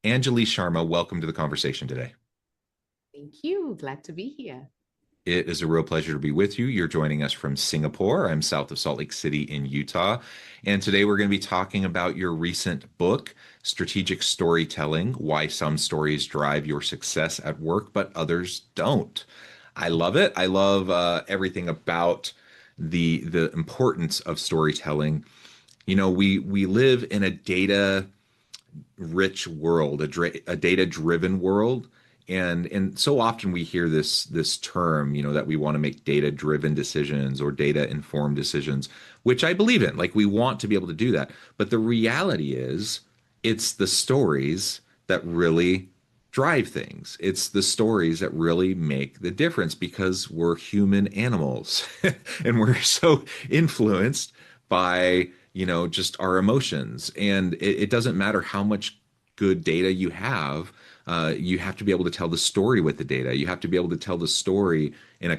Anjali Sharma, welcome to the conversation today. Thank you. Glad to be here. It is a real pleasure to be with you. You're joining us from Singapore. I'm south of Salt Lake City in Utah. And today we're going to be talking about your recent book, Strategic Storytelling: Why Some Stories Drive Your Success at Work, but Others Don't. I love it. I love everything about the importance of storytelling. We live in a data rich world, a data driven world. And so often we hear this term, that we want to make data driven decisions or data informed decisions, which I believe in. Like we want to be able to do that. But the reality is it's the stories that really drive things. It's the stories that really make the difference because we're human animals and we're so influenced by just our emotions. And it doesn't matter how much good data you have to be able to tell the story with the data. You have to be able to tell the story in a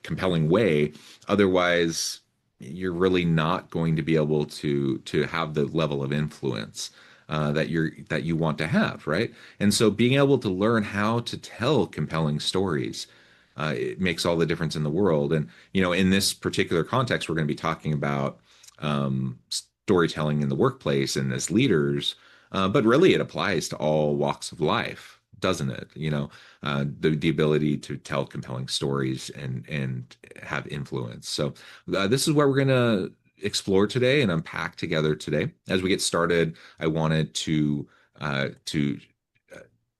compelling way. Otherwise, you're really not going to be able to have the level of influence that you want to have, right? And so being able to learn how to tell compelling stories, it makes all the difference in the world. And in this particular context, we're going to be talking about storytelling in the workplace and as leaders, but really it applies to all walks of life, doesn't it? The ability to tell compelling stories and have influence. So this is where we're going to explore today and unpack together today. As we get started, I wanted to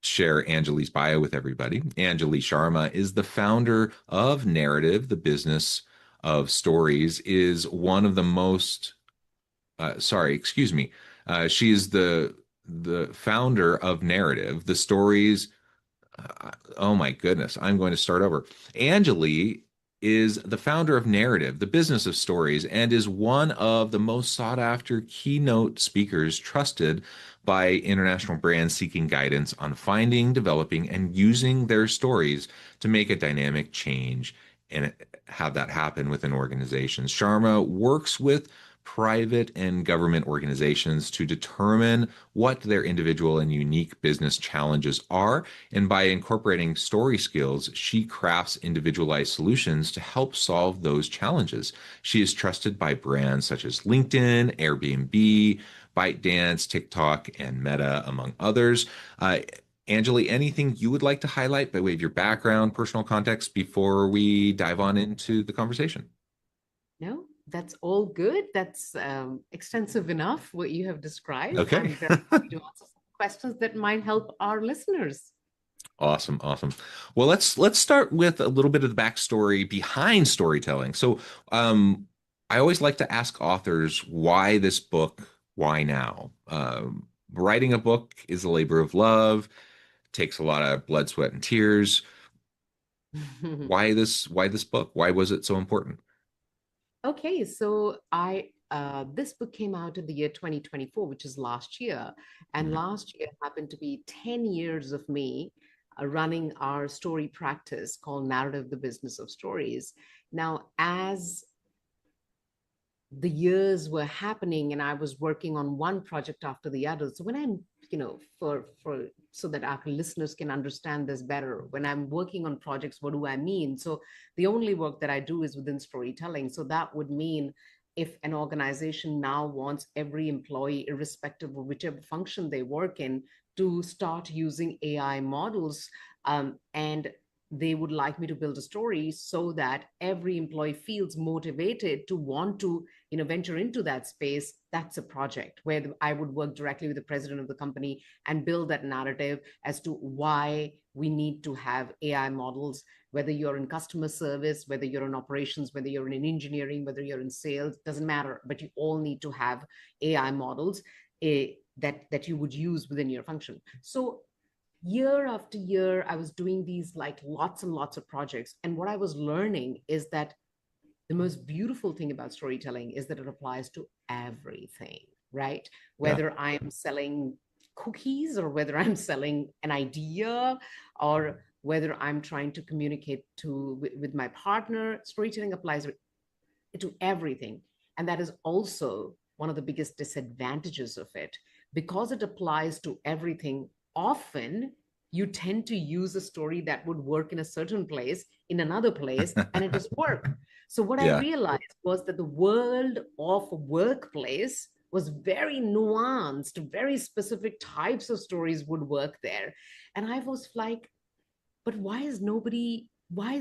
share Anjali's bio with everybody. Anjali Sharma is the founder of Narrative, the business of stories, is one of the most sorry, excuse me. She is the founder of Narrative, the stories. Oh my goodness, I'm going to start over. Anjali is the founder of Narrative, the business of stories, and is one of the most sought after keynote speakers trusted by international brands seeking guidance on finding, developing, and using their stories to make a dynamic change and have that happen within organizations. Sharma works with private and government organizations to determine what their individual and unique business challenges are. And by incorporating story skills, she crafts individualized solutions to help solve those challenges. She is trusted by brands such as LinkedIn, Airbnb, ByteDance, TikTok, and Meta, among others. Anjali, anything you would like to highlight by way of your background, personal context before we dive on into the conversation? No, that's all good. That's extensive enough what you have described. Okay. I'm very happy to answer some questions that might help our listeners. Awesome, awesome. Well, let's start with a little bit of the backstory behind storytelling. So, I always like to ask authors why this book, why now? Writing a book is a labor of love, takes a lot of blood, sweat, and tears. Why this book? Why was it so important? Okay, so I this book came out in the year 2024, which is last year, and Mhm. last year happened to be 10 years of me running our story practice called Narrative, the Business of Stories. Now, as the years were happening and I was working on one project after the other. So when I'm, for so that our listeners can understand this better, when I'm working on projects, what do I mean? So the only work that I do is within storytelling. So that would mean if an organization now wants every employee, irrespective of whichever function they work in, to start using AI models, and they would like me to build a story so that every employee feels motivated to want to venture into that space. That's a project where I would work directly with the president of the company and build that narrative as to why we need to have AI models, whether you're in customer service, whether you're in operations, whether you're in engineering, whether you're in sales, doesn't matter, but you all need to have AI models, that you would use within your function. So year after year, I was doing these like lots and lots of projects, and what I was learning is that the most beautiful thing about storytelling is that it applies to everything, right? Yeah. Whether I'm selling cookies or whether I'm selling an idea or whether I'm trying to communicate with my partner, storytelling applies to everything. And that is also one of the biggest disadvantages of it. Because it applies to everything, often you tend to use a story that would work in a certain place in another place, and it doesn't work. So what I Yeah. realized was that the world of workplace was very nuanced, very specific types of stories would work there. And I was like, but why is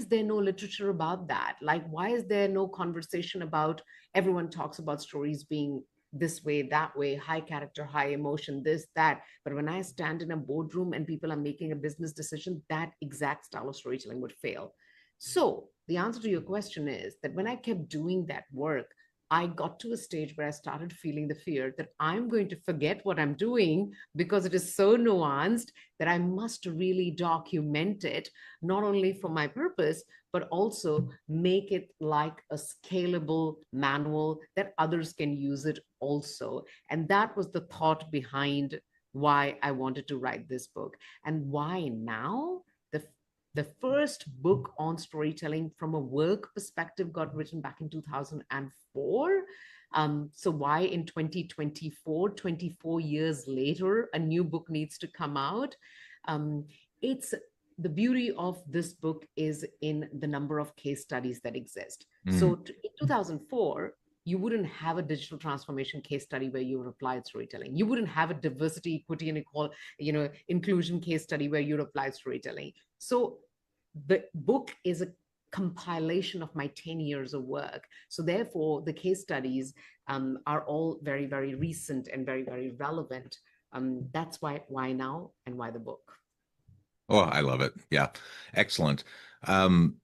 there no literature about that? Like, why is there no conversation about, everyone talks about stories being this way, that way, high character, high emotion, this, that. But when I stand in a boardroom and people are making a business decision, that exact style of storytelling would fail. So the answer to your question is that when I kept doing that work, I got to a stage where I started feeling the fear that I'm going to forget what I'm doing because it is so nuanced that I must really document it, not only for my purpose, but also make it like a scalable manual that others can use it also. And that was the thought behind why I wanted to write this book. And why now? The first book on storytelling from a work perspective got written back in 2004. So why in 2024, 24 years later, a new book needs to come out? It's the beauty of this book is in the number of case studies that exist. Mm. In 2004, you wouldn't have a digital transformation case study where you applied storytelling. You wouldn't have a diversity, equity, and inclusion case study where you applied storytelling. So the book is a compilation of my 10 years of work. So therefore, the case studies are all very, very recent and very, very relevant. That's why now and why the book. Oh, I love it. Yeah. Excellent. Um,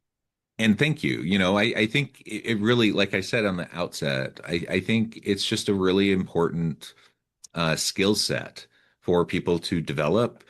and thank you. I think it really, like I said on the outset, I think it's just a really important skill set for people to develop.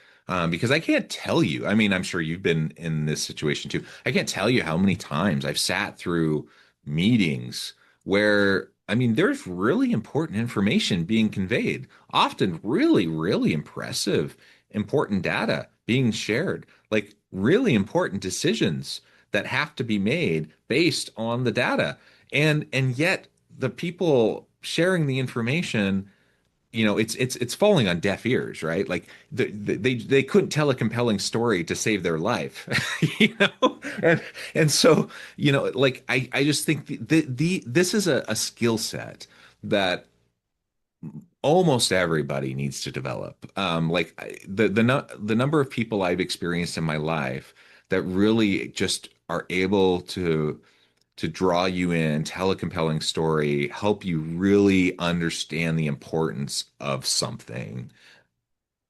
Because I can't tell you, I mean, I'm sure you've been in this situation too. I can't tell you how many times I've sat through meetings where, I mean, there's really important information being conveyed, often really, really impressive, important data being shared, like really important decisions that have to be made based on the data. And yet the people sharing the information, it's falling on deaf ears, right? Like they couldn't tell a compelling story to save their life, you know. And so, like I just think this is a skill set that almost everybody needs to develop. Like the number of people I've experienced in my life that really just are able to draw you in, tell a compelling story, help you really understand the importance of something.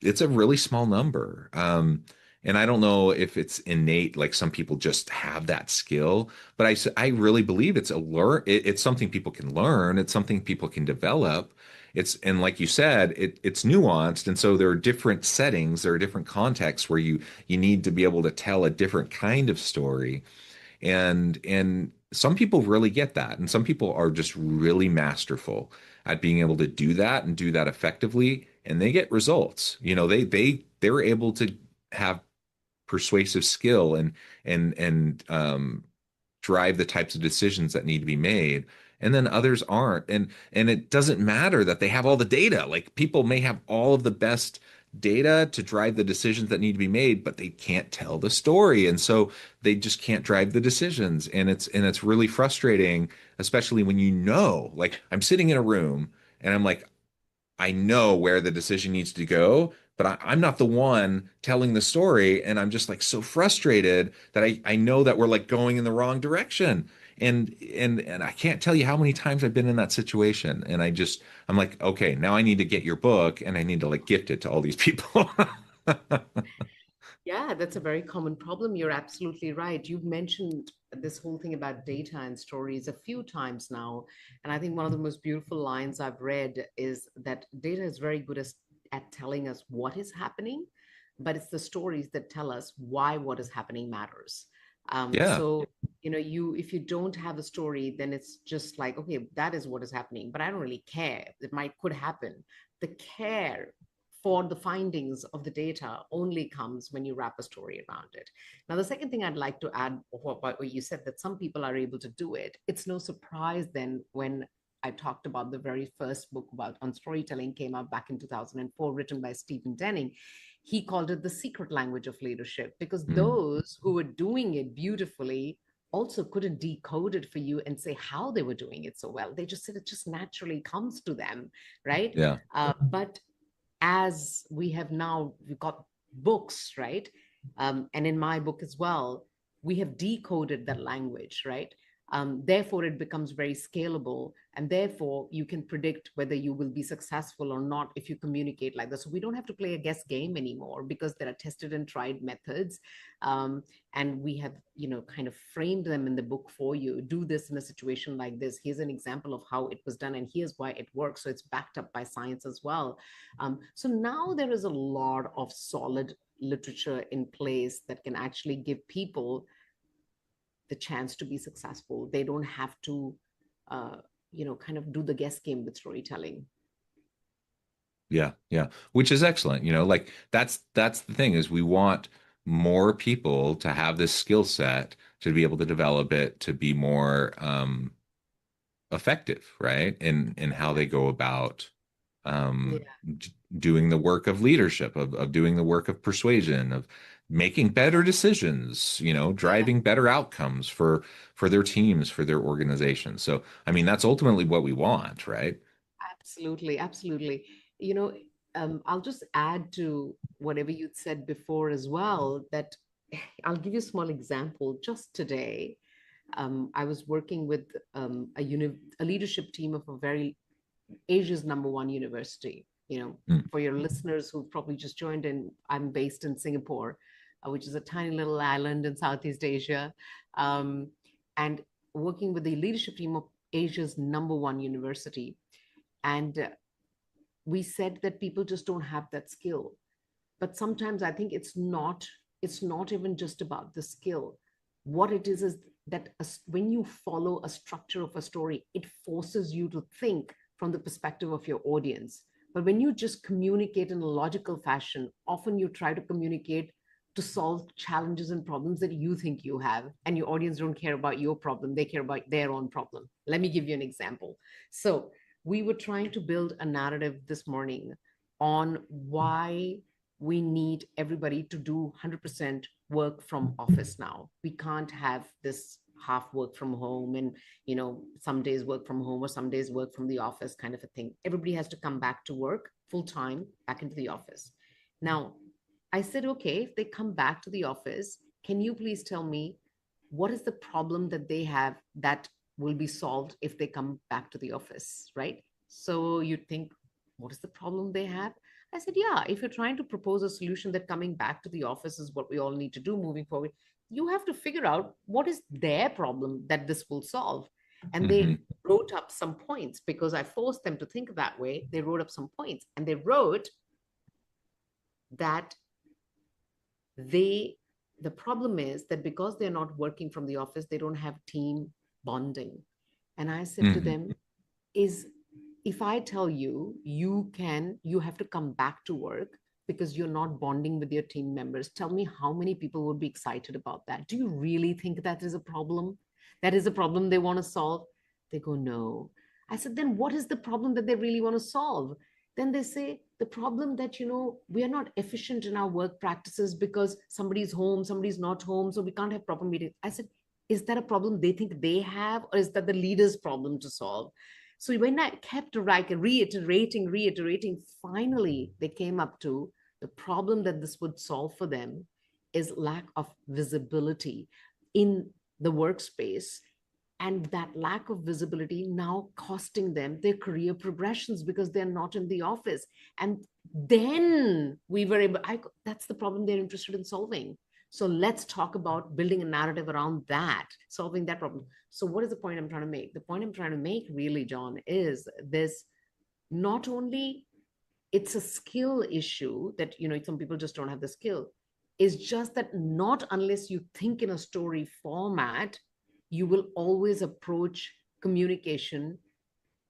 It's a really small number. And I don't know if it's innate, like some people just have that skill, but I really believe it's something people can learn. It's something people can develop. And like you said, it's nuanced. And so there are different settings, there are different contexts where you need to be able to tell a different kind of story. And some people really get that, and some people are just really masterful at being able to do that and do that effectively, and they get results. They're able to have persuasive skill and drive the types of decisions that need to be made. And then others aren't. And it doesn't matter that they have all the data. Like people may have all of the best data to drive the decisions that need to be made, but they can't tell the story. And so they just can't drive the decisions. And it's really frustrating, especially when like I'm sitting in a room and I'm like, I know where the decision needs to go, but I'm not the one telling the story. And I'm just like so frustrated that I know that we're like going in the wrong direction. And I can't tell you how many times I've been in that situation. And I'm like, okay, now I need to get your book and I need to like gift it to all these people. Yeah, that's a very common problem. You're absolutely right. You've mentioned this whole thing about data and stories a few times now. And I think one of the most beautiful lines I've read is that data is very good at telling us what is happening, but it's the stories that tell us why what is happening matters. Yeah. So, if you don't have a story, then it's just like, okay, that is what is happening, but I don't really care. Could happen. The care for the findings of the data only comes when you wrap a story around it. Now, the second thing I'd like to add, what you said that some people are able to do it, it's no surprise then when I talked about the very first book about on storytelling came out back in 2004, written by Stephen Denning. He called it the secret language of leadership, because Mm. those who were doing it beautifully also couldn't decode it for you and say how they were doing it so well. They just said it just naturally comes to them, right? Yeah. But as we've got books, right? And in my book as well, we have decoded that language, right? Therefore, it becomes very scalable, and therefore you can predict whether you will be successful or not if you communicate like this. So we don't have to play a guess game anymore, because there are tested and tried methods, and we have, kind of framed them in the book for you. Do this in a situation like this. Here's an example of how it was done, and here's why it works. So it's backed up by science as well. So now there is a lot of solid literature in place that can actually give people the chance to be successful. They don't have to, kind of do the guess game with storytelling. Yeah, yeah, which is excellent. Like that's the thing is we want more people to have this skill set to be able to develop it to be more effective, right? In how they go about um, Yeah, doing the work of leadership, of doing the work of persuasion, of making better decisions, yeah. driving better outcomes for their teams, for their organizations. So, I mean, that's ultimately what we want, right? Absolutely, absolutely. You know, I'll just add to whatever you'd said before as well, that I'll give you a small example. Just today, I was working with a leadership team of a very Asia's number one university. Mm, For your listeners who've probably just joined in, I'm based in Singapore, which is a tiny little island in Southeast Asia, and working with the leadership team of Asia's number one university. And we said that people just don't have that skill. But sometimes I think it's not even just about the skill. What it is that when you follow a structure of a story, it forces you to think from the perspective of your audience. But when you just communicate in a logical fashion, often you try to communicate to solve challenges and problems that you think you have, and your audience don't care about your problem, they care about their own problem. Let me give you an example. So we were trying to build a narrative this morning on why we need everybody to do 100% work from office now. We can't have this half work from home, and some days work from home or some days work from the office kind of a thing. Everybody has to come back to work full time, back into the office. Now, I said, okay, if they come back to the office, can you please tell me what is the problem that they have that will be solved if they come back to the office, right? So you think, what is the problem they have? I said, yeah, if you're trying to propose a solution that coming back to the office is what we all need to do moving forward, you have to figure out what is their problem that this will solve. And hmm they wrote up some points, because I forced them to think that way. They wrote up some points, and they wrote that they the problem is that because they're not working from the office, they don't have team bonding. And I said to hmm them, is if I tell you you have to come back to work because you're not bonding with your team members, tell me how many people would be excited about that. Do you really think that is a problem? That is a problem they want to solve? They go, no. I said, then what is the problem that they really want to solve? Then they say, the problem that, we are not efficient in our work practices because somebody's home, somebody's not home, so we can't have proper meetings. I said, is that a problem they think they have, or is that the leader's problem to solve? So when I kept like reiterating, finally they came up to the problem that this would solve for them is lack of visibility in the workspace. And that lack of visibility now costing them their career progressions because they're not in the office. And then we were able, that's the problem they're interested in solving. So let's talk about building a narrative around that, solving that problem. So what is the point I'm trying to make? The point I'm trying to make really, John, is this: not only it's a skill issue that, some people just don't have the skill. It's just that not unless you think in a story format, you will always approach communication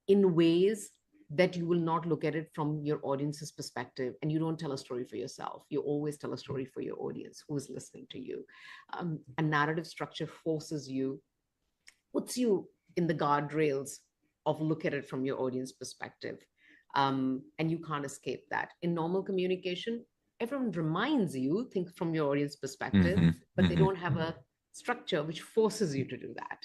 in ways that you will not look at it from your audience's perspective, and you don't tell a story for yourself. You always tell a story for your audience who is listening to you. A narrative structure forces you, puts you in the guardrails of look at it from your audience perspective. And you can't escape that. In normal communication, everyone reminds you, think from your audience perspective, Hmm. but they Hmm. don't have a structure which forces you to do that.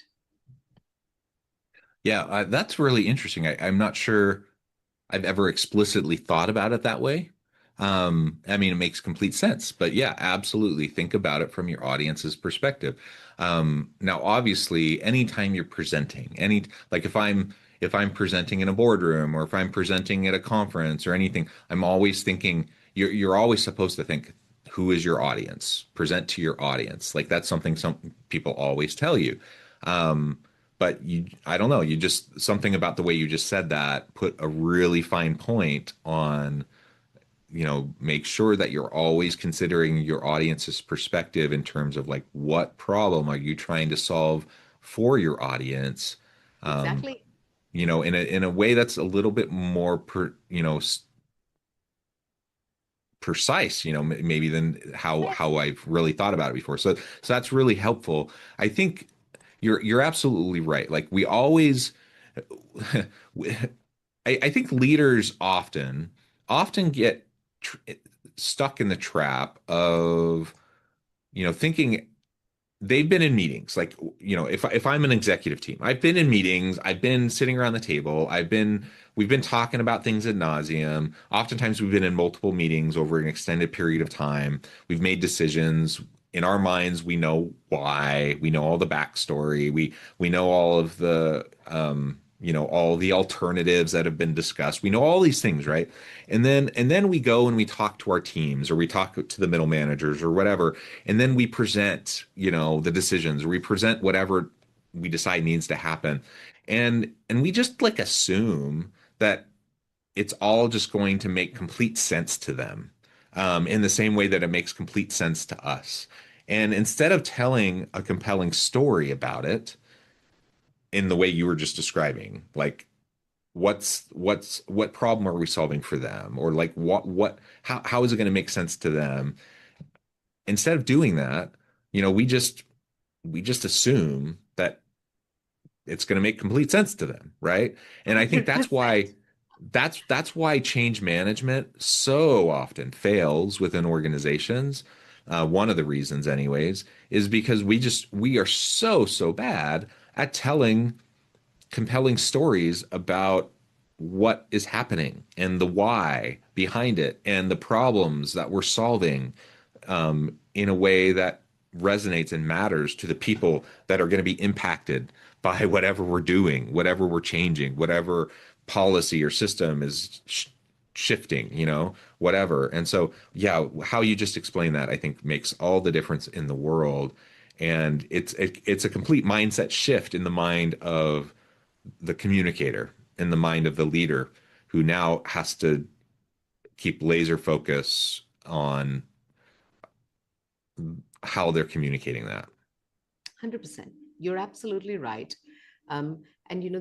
Yeah, that's really interesting. I'm not sure I've ever explicitly thought about it that way. I mean, it makes complete sense, but yeah, absolutely. Think about it from your audience's perspective. Now, obviously, anytime you're presenting, like if I'm presenting in a boardroom or if I'm presenting at a conference or anything, I'm always thinking you're always supposed to think, who is your audience? Present to your audience. Like that's something some people always tell you. Um, but I don't know, you just something about the way you just said that put a really fine point on, make sure that you're always considering your audience's perspective in terms of like what problem are you trying to solve for your audience, Exactly. in a way that's a little bit more precise, maybe than Yes. how I've really thought about it before. So that's really helpful. I think you're absolutely right. Like we always I think leaders often get tr stuck in the trap of, thinking they've been in meetings. Like, if I'm an executive team, I've been in meetings, I've been sitting around the table, we've been talking about things ad nauseum. Oftentimes we've been in multiple meetings over an extended period of time. We've made decisions. In our minds, we know why, we know all the backstory, we know all of the all the alternatives that have been discussed. We know all these things, right? And then we go and we talk to our teams or we talk to the middle managers or whatever, and then we present, the decisions, or we present whatever we decide needs to happen. And we just like assume that it's all just going to make complete sense to them, in the same way that it makes complete sense to us. And instead of telling a compelling story about it in the way you were just describing, like what problem are we solving for them, or like how is it going to make sense to them? Instead of doing that, we just assume that it's going to make complete sense to them, right? And I think that's 100%. why that's why change management so often fails within organizations. One of the reasons, anyways, is because we are so bad at telling compelling stories about what is happening and the why behind it and the problems that we're solving, in a way that resonates and matters to the people that are going to be impacted by whatever we're doing, whatever we're changing, whatever policy or system is shifting, whatever. And so, yeah, how you just explain that, I think makes all the difference in the world. And it's a complete mindset shift in the mind of the communicator, in the mind of the leader, who now has to keep laser focus on how they're communicating that. 100%. You're absolutely right. And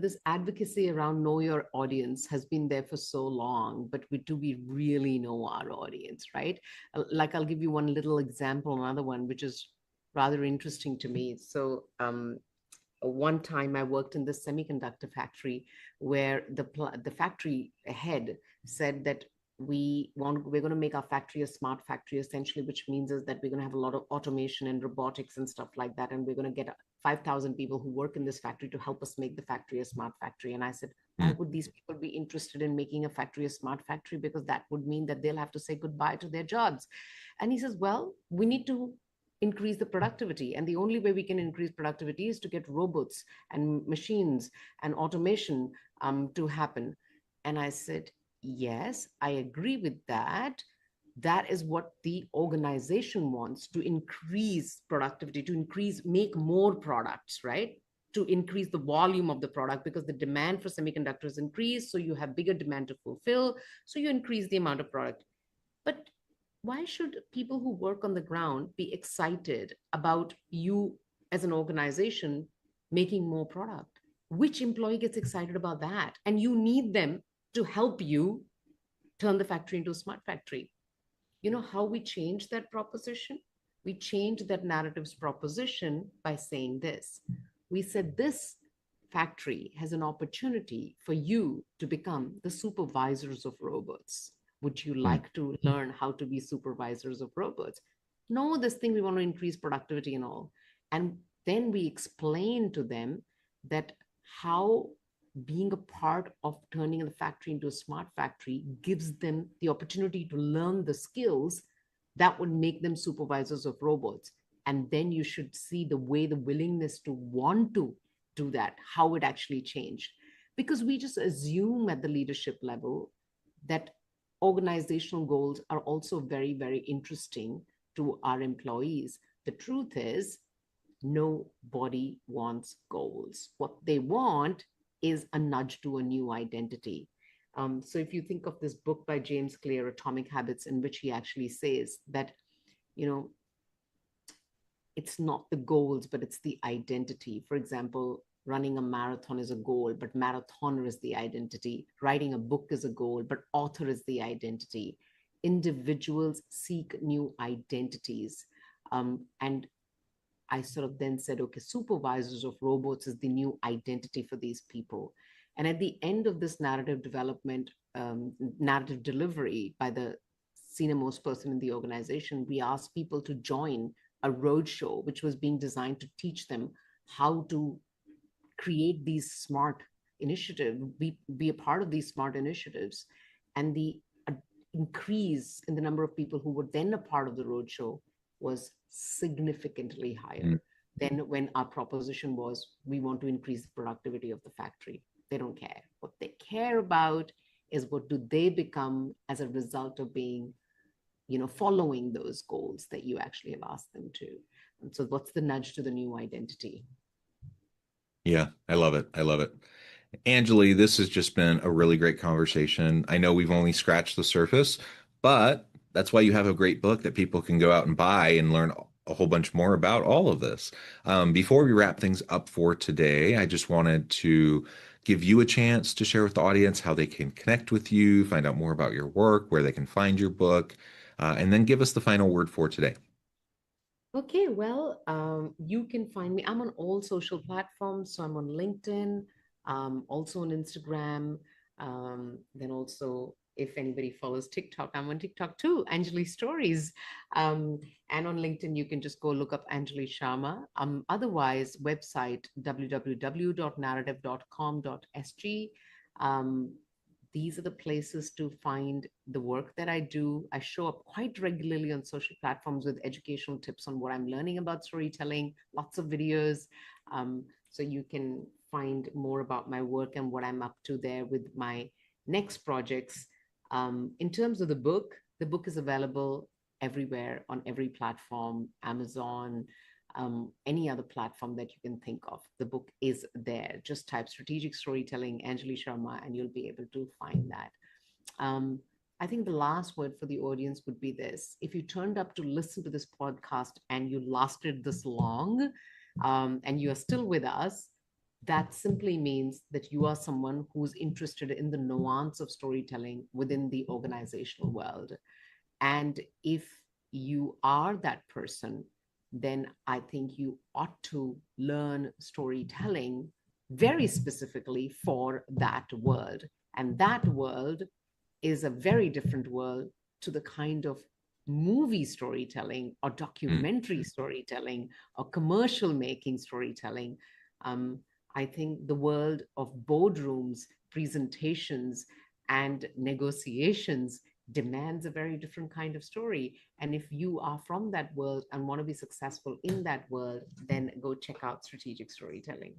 this advocacy around know your audience has been there for so long, but do we really know our audience, right? Like I'll give you one little example, another one, which is rather interesting to me. So one time I worked in this semiconductor factory where the factory head said that we're going to make our factory a smart factory, essentially, which means is that we're going to have a lot of automation and robotics and stuff like that, and we're going to get 5,000 people who work in this factory to help us make the factory a smart factory. And I said, why Mm. would these people be interested in making a factory a smart factory? Because that would mean that they'll have to say goodbye to their jobs. And he says, well, we need to increase the productivity, and the only way we can increase productivity is to get robots and machines and automation to happen. And I said, yes, I agree with that. That is what the organization wants, to increase productivity, to make more products, right? To increase the volume of the product, because the demand for semiconductors increase, so you have bigger demand to fulfill, so you increase the amount of product. But why should people who work on the ground be excited about you as an organization making more product? Which employee gets excited about that? And you need them to help you turn the factory into a smart factory. You know how we changed that proposition? We changed that narrative's proposition by saying this. We said this factory has an opportunity for you to become the supervisors of robots. Would you Mm, like to learn how to be supervisors of robots? No, this thing we want to increase productivity and all. And then we explain to them that how being a part of turning the factory into a smart factory gives them the opportunity to learn the skills that would make them supervisors of robots. And then you should see the way the willingness to want to do that, how it actually changed. Because we just assume at the leadership level that organizational goals are also very, very interesting to our employees. The truth is, nobody wants goals. What they want is a nudge to a new identity. So if you think of this book by James Clear, Atomic Habits, in which he actually says that, you know, it's not the goals, but it's the identity. For example, running a marathon is a goal, but marathoner is the identity. Writing a book is a goal, but author is the identity. Individuals seek new identities. And I sort of then said, okay, supervisors of robots is the new identity for these people. And at the end of this narrative development, narrative delivery by the senior most person in the organization, we asked people to join a roadshow, which was being designed to teach them how to create these smart initiatives, be a part of these smart initiatives. And the increase in the number of people who were then a part of the roadshow was significantly mm. higher than when our proposition was we want to increase the productivity of the factory. They don't care. What they care about is what do they become as a result of being, following those goals that you actually have asked them to. And so what's the nudge to the new identity? Yeah, I love it. I love it. Anjali, this has just been a really great conversation. I know we've only scratched the surface, but that's why you have a great book that people can go out and buy and learn a whole bunch more about all of this. Before we wrap things up for today, I just wanted to give you a chance to share with the audience how they can connect with you, find out more about your work, where they can find your book, and then give us the final word for today. Okay, well, you can find me. I'm on all social platforms. So I'm on LinkedIn, also on Instagram. Then also, if anybody follows TikTok, I'm on TikTok too, Anjali Stories. And on LinkedIn, you can just go look up Anjali Sharma. Otherwise, website www.narrative.com.sg. Um, these are the places to find the work that I do. I show up quite regularly on social platforms with educational tips on what I'm learning about storytelling, lots of videos. So you can find more about my work and what I'm up to there with my next projects. In terms of the book is available everywhere on every platform, Amazon, any other platform that you can think of. The book is there. Just type strategic storytelling, Anjali Sharma, and you'll be able to find that. Um, I think the last word for the audience would be this. If you turned up to listen to this podcast and you lasted this long, and you are still with us, that simply means that you are someone who's interested in the nuance of storytelling within the organizational world. And if you are that person, then I think you ought to learn storytelling very specifically for that world. And that world is a very different world to the kind of movie storytelling or Mm. documentary storytelling or commercial making storytelling. Um, I think the world of boardrooms, presentations, and negotiations demands a very different kind of story. And if you are from that world and want to be successful in that world, then go check out strategic storytelling.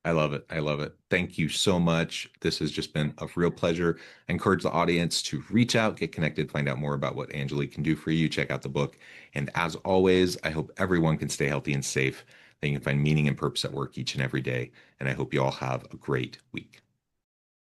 I love it. I love it. Thank you so much. This has just been a real pleasure. I encourage the audience to reach out, get connected, find out more about what Anjali can do for you. Check out the book. And as always, I hope everyone can stay healthy and safe. They can find meaning and purpose at work each and every day. And I hope you all have a great week.